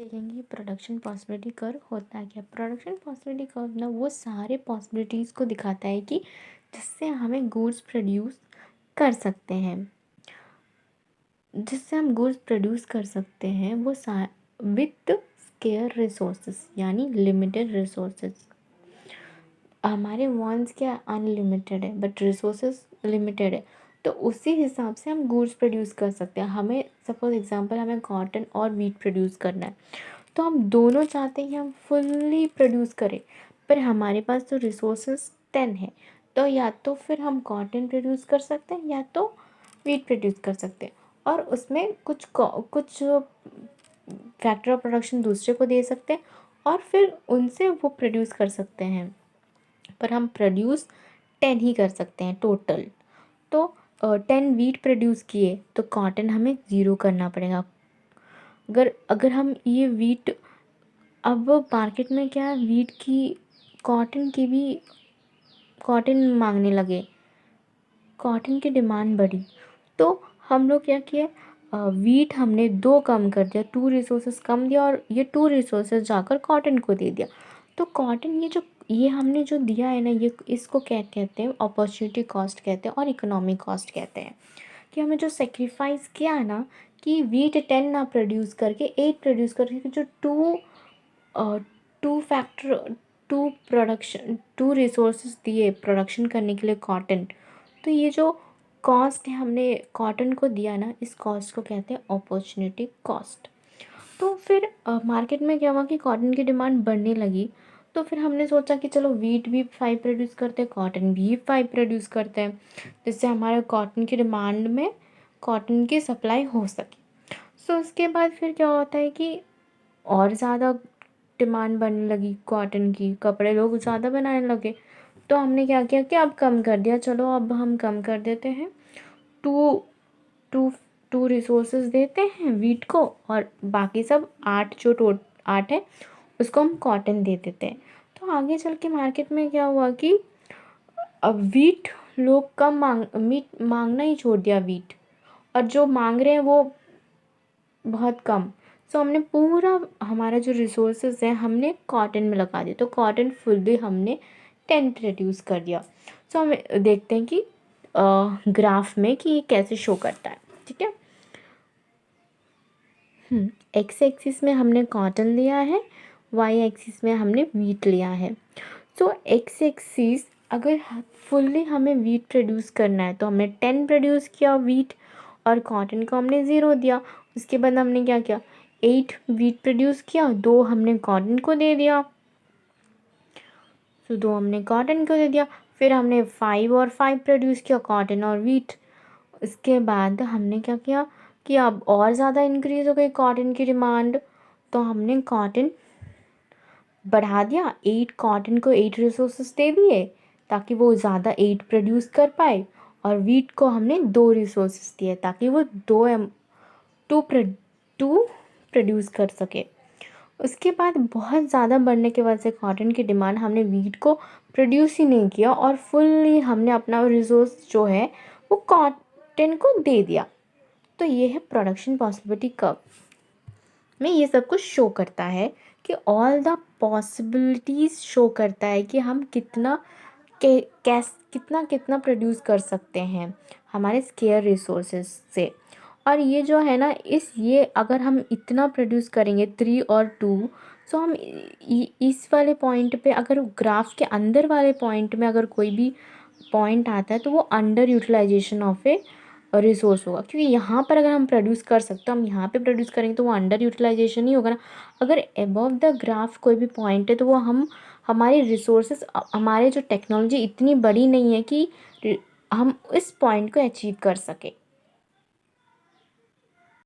देखेंगे production possibility curve होता है क्या। प्रोडक्शन पॉसिबिलिटी कर्व ना वो सारे पॉसिबिलिटीज़ को दिखाता है कि जिससे हमें गुड्स प्रोड्यूस कर सकते हैं, जिससे हम गुड्स प्रोड्यूस कर सकते हैं वो विथ स्केयर रिसोर्सेस यानी लिमिटेड रिसोर्सेस। हमारे वॉन्ट्स क्या अनलिमिटेड है बट रिसोर्सेस लिमिटेड है, तो उसी हिसाब से हम गुड्स प्रोड्यूस कर सकते हैं। हमें सपोज एग्जांपल हमें कॉटन और वीट प्रोड्यूस करना है, तो हम दोनों चाहते हैं कि हम फुल्ली प्रोड्यूस करें, पर हमारे पास तो रिसोर्सेस 10 है, तो या तो फिर हम कॉटन प्रोड्यूस कर सकते हैं या तो वीट प्रोड्यूस कर सकते हैं, और उसमें कुछ फैक्टर ऑफ प्रोडक्शन दूसरे को दे सकते हैं और फिर उनसे वो प्रोड्यूस कर सकते हैं, पर हम प्रोड्यूस 10 ही कर सकते हैं टोटल। तो 10 वीट प्रोड्यूस किए तो कॉटन हमें 0 करना पड़ेगा। अगर अगर हम ये वीट, अब मार्केट में क्या है, वीट की कॉटन की भी कॉटन मांगने लगे, कॉटन की डिमांड बढ़ी, तो हम लोग क्या किए, वीट हमने 2 कम कर दिया, 2 रिसोर्सेज कम दिया और ये 2 रिसोर्सेज जाकर कॉटन को दे दिया। तो कॉटन ये हमने जो दिया है ना, ये इसको क्या कहते हैं, अपॉर्चुनिटी कॉस्ट कहते हैं और इकोनॉमिक कॉस्ट कहते हैं। कि हमें जो सेक्रीफाइस किया है ना, कि वीट 10 ना प्रोड्यूस करके 8 प्रोड्यूस करके जो टू रिसोर्सेज दिए प्रोडक्शन करने के लिए कॉटन, तो ये जो कॉस्ट है हमने कॉटन को दिया ना, इस कॉस्ट को कहते हैं अपॉर्चुनिटी कॉस्ट। तो फिर मार्केट में क्या हुआ कि कॉटन की डिमांड बढ़ने लगी, तो फिर हमने सोचा कि चलो वीट भी 5 प्रोड्यूस करते हैं, कॉटन भी 5 प्रोड्यूस करते हैं, जिससे हमारे कॉटन की डिमांड में कॉटन की सप्लाई हो सके। सो उसके बाद फिर क्या होता है कि और ज़्यादा डिमांड बढ़ने लगी कॉटन की, कपड़े लोग ज़्यादा बनाने लगे, तो हमने क्या किया कि अब कम कर दिया, चलो अब हम कम कर देते हैं, टू टू टू रिसोर्सेज देते हैं वीट को और बाकी सब 8 है उसको हम कॉटन दे देते हैं। तो आगे चल के मार्केट में क्या हुआ कि अब वीट लोग कम मांगना ही छोड़ दिया वीट, और जो मांग रहे हैं वो बहुत कम। सो हमने पूरा हमारा जो रिसोर्सेज है हमने कॉटन में लगा दिया, तो कॉटन फुल्ली हमने 10 रिड्यूस कर दिया। सो हम देखते हैं कि ग्राफ में कि ये कैसे शो करता है, ठीक है। एक्स एक्सिस में हमने कॉटन लिया है, वाई एक्सिस में हमने वीट लिया है। सो एक्स एक्सिस अगर फुल्ली हमें वीट प्रोड्यूस करना है तो हमने 10 प्रोड्यूस किया वीट, और कॉटन को हमने 0 दिया। उसके बाद हमने क्या किया, 8 वीट प्रोड्यूस किया, 2 हमने कॉटन को दे दिया, तो 2 हमने कॉटन को दे दिया। फिर हमने 5 और 5 प्रोड्यूस किया, कॉटन और वीट। उसके बाद हमने क्या किया कि अब और ज़्यादा इंक्रीज़ हो गई कॉटन की डिमांड, तो हमने कॉटन बढ़ा दिया, 8 कॉटन को 8 रिसोर्सेज दे दिए ताकि वो ज़्यादा 8 प्रोड्यूस कर पाए, और वीट को हमने 2 रिसोर्सेज दिए ताकि वो 2 प्रोड्यूस कर सके। उसके बाद बहुत ज़्यादा बढ़ने की वजह से कॉटन की डिमांड, हमने वीट को प्रोड्यूस ही नहीं किया और फुल्ली हमने अपना रिसोर्स जो है वो कॉटन को दे दिया। तो ये है प्रोडक्शन पॉसिबिलिटी कर्व में ये सब कुछ शो करता है कि ऑल द पॉसिबिलिटीज़ शो करता है कि हम कितना कितना प्रोड्यूस कर सकते हैं हमारे स्केयर रिसोर्सेज से। और ये जो है ना, ये अगर हम इतना प्रोड्यूस करेंगे 3 और 2, सो हम इस वाले पॉइंट पे, अगर ग्राफ के अंदर वाले पॉइंट में अगर कोई भी पॉइंट आता है तो वो under utilisation of a resource होगा, क्योंकि यहाँ पर अगर हम प्रोड्यूस कर सकते हैं, हम यहाँ पे प्रोड्यूस करेंगे तो वो अंडर यूटिलाइजेशन ही होगा ना। अगर एबव द ग्राफ कोई भी पॉइंट है तो वो हमारे रिसोर्सेज, हमारे जो टेक्नोलॉजी इतनी बड़ी नहीं है कि हम इस पॉइंट को अचीव कर सके।